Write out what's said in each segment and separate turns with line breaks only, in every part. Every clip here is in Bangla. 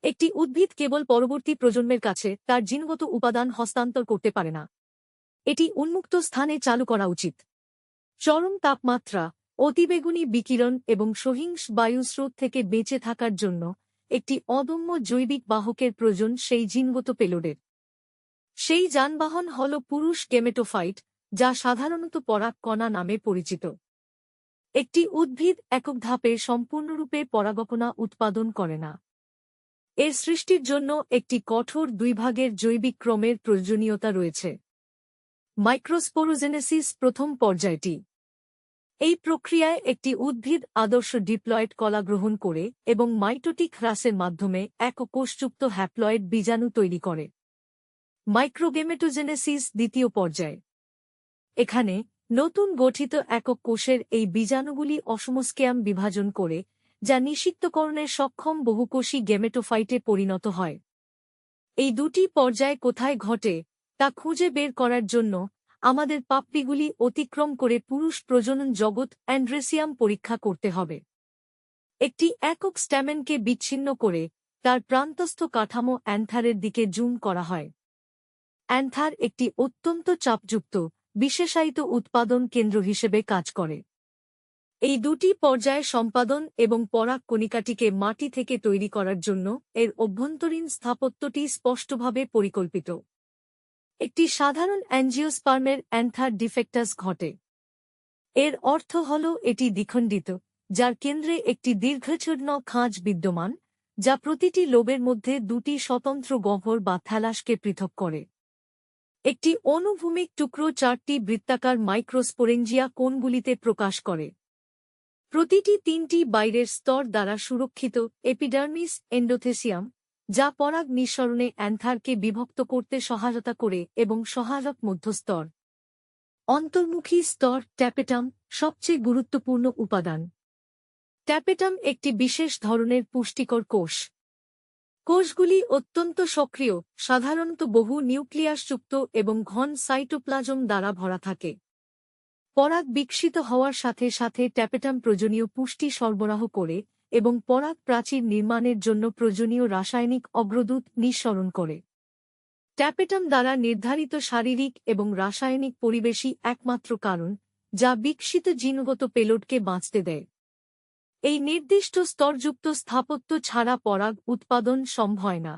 একটি উদ্ভিদ কেবল পরবর্তী প্রজন্মের কাছে তার জিনগত উপাদান হস্তান্তর করতে পারে না। এটি উন্মুক্ত স্থানে চালু করা উচিত। চরম তাপমাত্রা, অতিবেগুনি বিকিরণ এবং সহিংস বায়ুস্রোত থেকে বেঁচে থাকার জন্য একটি অদম্য জৈবিক বাহকের প্রয়োজন সেই জিনগত পেলোডের। সেই যানবাহন হল পুরুষ গেমেটোফাইট, যা সাধারণত পরাগ কণা নামে পরিচিত। একটি উদ্ভিদ একক ধাপে সম্পূর্ণরূপে পরাগকণা উৎপাদন করে না। এর সৃষ্টির জন্য একটি কঠোর দুইভাগের জৈবিক ক্রমের প্রয়োজনীয়তা রয়েছে। মাইক্রোস্পোরোজেনেসিস প্রথম পর্যায়টি। এই প্রক্রিয়ায় একটি উদ্ভিদ আদর্শ ডিপ্লয়েড কলা গ্রহণ করে এবং মাইটোটিক হ্রাসের মাধ্যমে একক কোষযুক্ত হ্যাপ্লয়েড বীজাণু তৈরি করে। মাইক্রোগেমেটোজেনেসিস দ্বিতীয় পর্যায়। এখানে নতুন গঠিত একক কোষের এই বীজাণুগুলি অসমস্কেয়াম বিভাজন করে, যা নিষিক্তকরণে সক্ষম বহুকোষী গেমেটোফাইটে পরিণত হয়। এই দুটি পর্যায় কোথায় ঘটে তা খুঁজে বের করার জন্য আমাদের পাপ্পিগুলি অতিক্রম করে পুরুষ প্রজনন জগৎ অ্যান্ড্রেসিয়াম পরীক্ষা করতে হবে। একটি একক স্ট্যামেনকে বিচ্ছিন্ন করে তার প্রান্তস্থ কাঠামো অ্যান্থারের দিকে জুম করা হয়। অ্যান্থার একটি অত্যন্ত চাপযুক্ত, বিশেষায়িত উৎপাদন কেন্দ্র হিসেবে কাজ করে। এই দুটি পর্যায়ে সম্পাদন এবং পরাগ কণিকাটিকে মাটি থেকে তৈরি করার জন্য এর অভ্যন্তরীণ স্থাপত্যটি স্পষ্টভাবে পরিকল্পিত। একটি সাধারণ অ্যাঞ্জিওস্পার্মের অ্যান্থার ডিফেক্টাস ঘটে। এর অর্থ হল এটি দ্বিখণ্ডিত, যার কেন্দ্রে একটি দীর্ঘচ্ছন্ন খাঁজ বিদ্যমান, যা প্রতিটি লোবের মধ্যে দুটি স্বতন্ত্র গহ্বর বা থ্যালাসকে পৃথক করে। একটি অনুভূমিক টুকরো চারটি বৃত্তাকার মাইক্রোস্পোরেঞ্জিয়া কোণগুলিতে প্রকাশ করে। প্রতিটি তিনটি বাইরের স্তর দ্বারা সুরক্ষিত এপিডার্মিস এন্ডোথেসিয়াম, যা পরাগ নিঃসরণে অ্যান্থারকে বিভক্ত করতে সহায়তা করে এবং সহায়ক মধ্যস্তর। অন্তর্মুখী স্তর ট্যাপেটাম সবচেয়ে গুরুত্বপূর্ণ উপাদান। ট্যাপেটাম একটি বিশেষ ধরনের পুষ্টিকর কোষ। কোষগুলি অত্যন্ত সক্রিয়, সাধারণত বহু নিউক্লিয়াসযুক্ত এবং ঘন সাইটোপ্লাজম দ্বারা ভরা থাকে। পরাগ বিকশিত হওয়ার সাথে সাথে ট্যাপেটাম প্রয়োজনীয় পুষ্টি সরবরাহ করে এবং পরাগ প্রাচীর নির্মাণের জন্য প্রয়োজনীয় রাসায়নিক অগ্রদূত নিঃসরণ করে। ট্যাপেটাম দ্বারা নির্ধারিত শারীরিক এবং রাসায়নিক পরিবেশই একমাত্র কারণ যা বিকশিত জিনগত পেলোডকে বাঁচতে দেয়। এই নির্দিষ্ট স্তরযুক্ত স্থাপত্য ছাড়া পরাগ উৎপাদন সম্ভব না।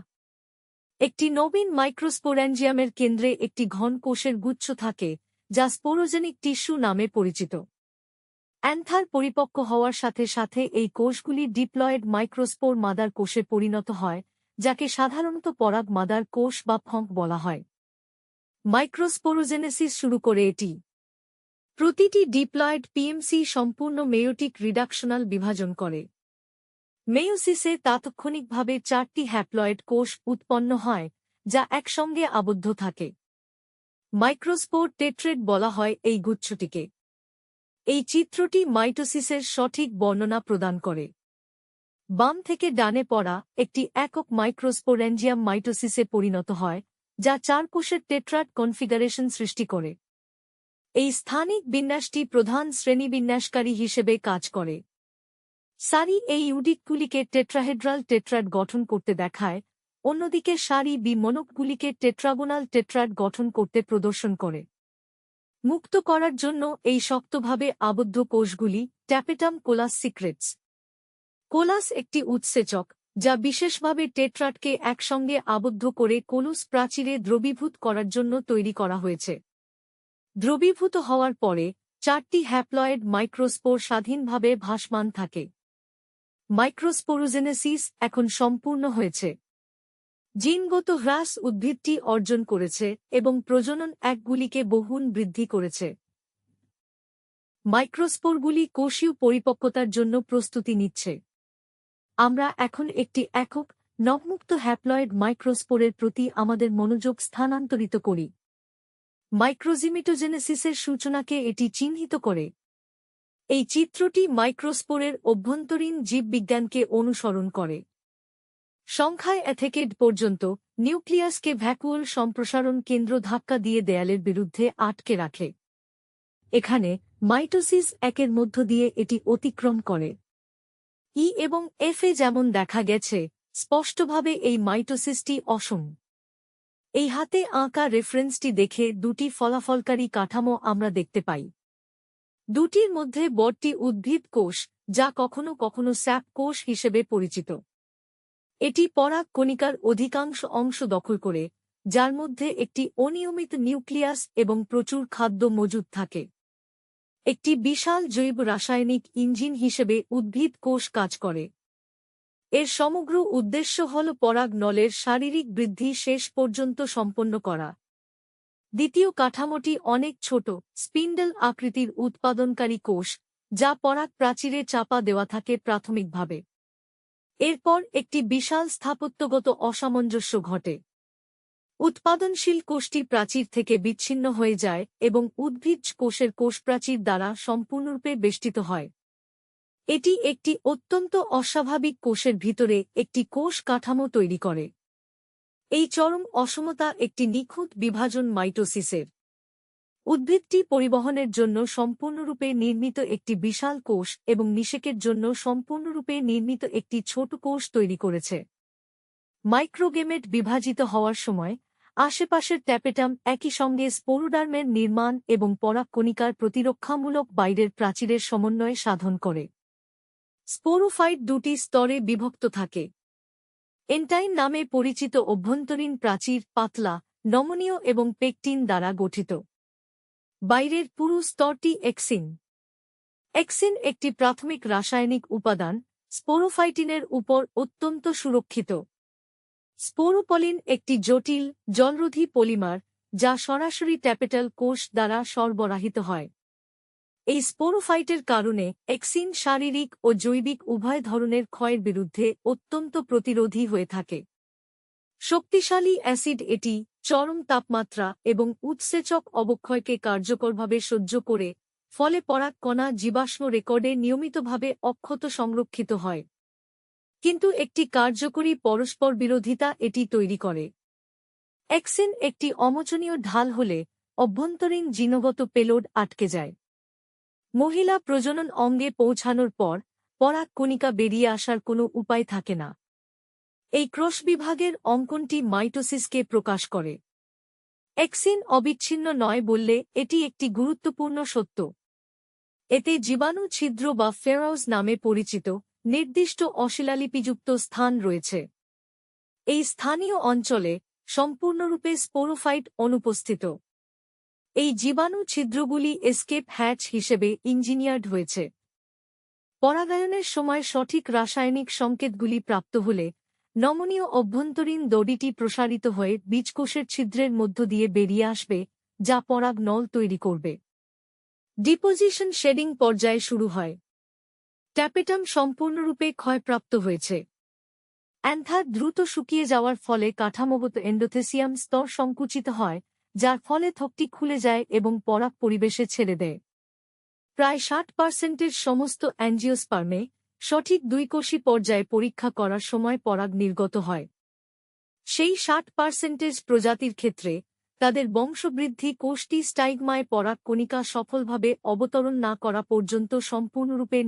একটি নবীন মাইক্রোস্পোরেঞ্জিয়ামের কেন্দ্রে একটি ঘন কোষের গুচ্ছ থাকে, যা স্পোরোজেনিক টিস্যু নামে পরিচিত। অ্যান্থার পরিপক্ক হওয়ার সাথে সাথে এই কোষগুলি ডিপ্লয়েড মাইক্রোস্পোর মাদার কোষে পরিণত হয়, যাকে সাধারণত পরাগ মাদার কোষ বা ফঙ্ক বলা হয়। মাইক্রোস্পোরোজেনেসিস শুরু করে এটি। প্রতিটি ডিপ্লয়েড পিএমসি সম্পূর্ণ মেয়োটিক রিডাকশনাল বিভাজন করে। মেয়োসিসে তাৎক্ষণিকভাবে চারটি হ্যাপ্লয়েড কোষ উৎপন্ন হয়, যা একসঙ্গে আবদ্ধ থাকে। মাইক্রোস্পোর টেট্রেড বলা হয় এই গুচ্ছটিকে। এই চিত্রটি মাইটোসিসের সঠিক বর্ণনা প্রদান করে। বাম থেকে ডানে পড়া একটি একক মাইক্রোস্পোরেঞ্জিয়াম মাইটোসিসে পরিণত হয়, যা চার কোষের টেট্রাড কনফিগারেশন সৃষ্টি করে। এই স্থানিক বিন্যাসটি প্রধান শ্রেণীবিন্যাসকারী হিসেবে কাজ করে। সারি এই ইউনিটগুলিকে টেট্রাহেড্রাল টেট্রাড গঠন করতে দেখায়, অন্যদিকে সারি বি মনোকগুলিকে টেট্রাগোনাল টেট্রাড গঠন করতে প্রদর্শন করে। মুক্ত করার জন্য এই শক্তভাবে আবদ্ধ কোষগুলি ট্যাপেটাম কোলাস সিক্রেটস। কোলাস একটি উৎসেচক, যা বিশেষভাবে টেট্রাডকে একসঙ্গে আবদ্ধ করে কোলুস প্রাচীরে দ্রবীভূত করার জন্য তৈরি করা হয়েছে। দ্রবীভূত হওয়ার পরে চারটি হ্যাপ্লয়েড মাইক্রোস্পোর স্বাধীনভাবে ভাসমান থাকে। মাইক্রোস্পোরোজেনেসিস এখন সম্পূর্ণ হয়েছে। জিনগত হ্রাস উদ্ভিদটি অর্জন করেছে এবং প্রজনন একগুলিকে বহুগুণ বৃদ্ধি করেছে। মাইক্রোস্পোরগুলি কোষীয় পরিপক্কতার জন্য প্রস্তুতি নিচ্ছে। আমরা এখন একটি একক নবমুক্ত হ্যাপ্লয়েড মাইক্রোস্পোরের প্রতি আমাদের মনোযোগ স্থানান্তরিত করি। মাইক্রোজিমিটোজেনেসিসের সূচনাকে এটি চিহ্নিত করে। এই চিত্রটি মাইক্রোস্পোরের অভ্যন্তরীণ জীববিজ্ঞানকে অনুসরণ করে। সংখ্যায় থেকে পর্যন্ত নিউক্লিয়াসকে ভ্যাকুয়াল সম্প্রসারণ কেন্দ্র ধাক্কা দিয়ে দেয়ালের বিরুদ্ধে আটকে রাখে। এখানে মাইটোসিস একের মধ্য দিয়ে এটি অতিক্রম করে। ই এবং এফ এ যেমন দেখা গেছে, স্পষ্টভাবে এই মাইটোসিসটি অসম। এই হাতে আঁকা রেফারেন্সটি দেখে দুটি ফলাফলকারী কাঠামো আমরা দেখতে পাই। দুটির মধ্যে বড়টি উদ্ভিদ কোষ, যা কখনো কখনো স্যাপ কোষ হিসেবে পরিচিত। এটি পরাগ কণিকার অধিকাংশ অংশ দখল করে, যার মধ্যে একটি অনিয়মিত নিউক্লিয়াস এবং প্রচুর খাদ্য মজুদ থাকে। একটি বিশাল জৈব রাসায়নিক ইঞ্জিন হিসেবে উদ্ভিদ কোষ কাজ করে। এর সমগ্র উদ্দেশ্য হল পরাগ নলের শারীরিক বৃদ্ধি শেষ পর্যন্ত সম্পন্ন করা। দ্বিতীয় কাঠামোটি অনেক ছোট, স্পিন্ডল আকৃতির উৎপাদনকারী কোষ, যা পরাগ প্রাচীরে চাপা দেওয়া থাকে প্রাথমিকভাবে। এরপর একটি বিশাল স্থাপত্যগত অসামঞ্জস্য ঘটে। উৎপাদনশীল কোষটি প্রাচীর থেকে বিচ্ছিন্ন হয়ে যায় এবং উদ্ভিজ কোষের কোষপ্রাচীর দ্বারা সম্পূর্ণরূপে বেষ্টিত হয়। এটি একটি অত্যন্ত অস্বাভাবিক কোষের ভিতরে একটি কোষ কাঠামো তৈরি করে। এই চরম অসমতা একটি নিখুঁত বিভাজন মাইটোসিসের। উদ্ভিদটি পরিবহনের জন্য সম্পূর্ণরূপে নির্মিত একটি বিশাল কোষ এবং নিষেকের জন্য সম্পূর্ণরূপে নির্মিত একটি ছোট কোষ তৈরি করেছে। মাইক্রোগেমেট বিভাজিত হওয়ার সময় আশেপাশের ট্যাপেটাম একই সঙ্গে স্পোরোডার্মের নির্মাণ এবং পরাগকণিকার প্রতিরক্ষামূলক বাইরের প্রাচীরের সমন্বয় সাধন করে। স্পোরোফাইট দুটি স্তরে বিভক্ত থাকে। এন্টাইন নামে পরিচিত অভ্যন্তরীণ প্রাচীর পাতলা, নমনীয় এবং পেকটিন দ্বারা গঠিত। বাইরের পুরু স্তরটি এক্সিন। এক্সিন একটি প্রাথমিক রাসায়নিক উপাদান, স্পোরোফাইটিনের উপর অত্যন্ত সুরক্ষিত। স্পোরোপলিন একটি জটিল, জলরোধী পলিমার, যা সরাসরি ট্যাপেটাল কোষ দ্বারা সরবরাহিত হয়। এই স্পোরোফাইটের কারণে এক্সিন শারীরিক ও জৈবিক উভয় ধরনের ক্ষয়ের বিরুদ্ধে অত্যন্ত প্রতিরোধী হয়ে থাকে। শক্তিশালী অ্যাসিড এটি চরম তাপমাত্রা এবং উৎসেচক অবক্ষয়কে কার্যকরভাবে সহ্য করে, ফলে পরাগ কণা জীবাশ্ম রেকর্ডে নিয়মিতভাবে অক্ষত সংরক্ষিত হয়। কিন্তু একটি কার্যকরী পরস্পর বিরোধিতা এটি তৈরি করে। এক্সিন একটি অমোচনীয় ঢাল হলে অভ্যন্তরীণ জিনগত পেলোড আটকে যায়। মহিলা প্রজনন অঙ্গে পৌঁছানোর পর পরাগ কণিকা বেরিয়ে আসার কোনো উপায় থাকে না। এই ক্রস বিভাগের অঙ্কনটি মাইটোসিসকে প্রকাশ করে। এক্সিন অবিচ্ছিন্ন নয় বললে এটি একটি গুরুত্বপূর্ণ সত্য। এতে জীবাণু ছিদ্র বা ফেরাউজ নামে পরিচিত নির্দিষ্ট অশিলালিপিযুক্ত স্থান রয়েছে। এই স্থানীয় অঞ্চলে সম্পূর্ণরূপে স্পোরোফাইট অনুপস্থিত। এই জীবাণু ছিদ্রগুলি এসকেপ হ্যাচ হিসেবে ইঞ্জিনিয়ার্ড হয়েছে। পরাগায়নের সময় সঠিক রাসায়নিক সংকেতগুলি প্রাপ্ত হলে নমনীয় অভ্যন্তরীণ দড়িটি প্রসারিত হয়ে বীজকোষের ছিদ্রের মধ্য দিয়ে বেরিয়ে আসবে, যা পরাগ নল তৈরি করবে। ডিপোজিশন শেডিং পর্যায়ে শুরু হয়। ট্যাপেটাম সম্পূর্ণরূপে ক্ষয়প্রাপ্ত হয়েছে। অ্যান্থার দ্রুত শুকিয়ে যাওয়ার ফলে কাঠামোগত এন্ডোথেসিয়াম স্তর সংকুচিত হয়, যার ফলে থকটি খুলে যায় এবং পরাগ পরিবেশে ছেড়ে দেয়। প্রায় 60% সমস্ত অ্যাঞ্জিওস্পার্মে সঠিক দুইকোষী পর্যায়ে পরীক্ষা করার সময় পরাগ নির্গত হয়। সেই 60% প্রজাতির ক্ষেত্রে তাদের বংশবৃদ্ধি কোষটি স্টাইগমায় পরাগ কণিকা সফলভাবে অবতরণ না করা পর্যন্ত সম্পূর্ণরূপে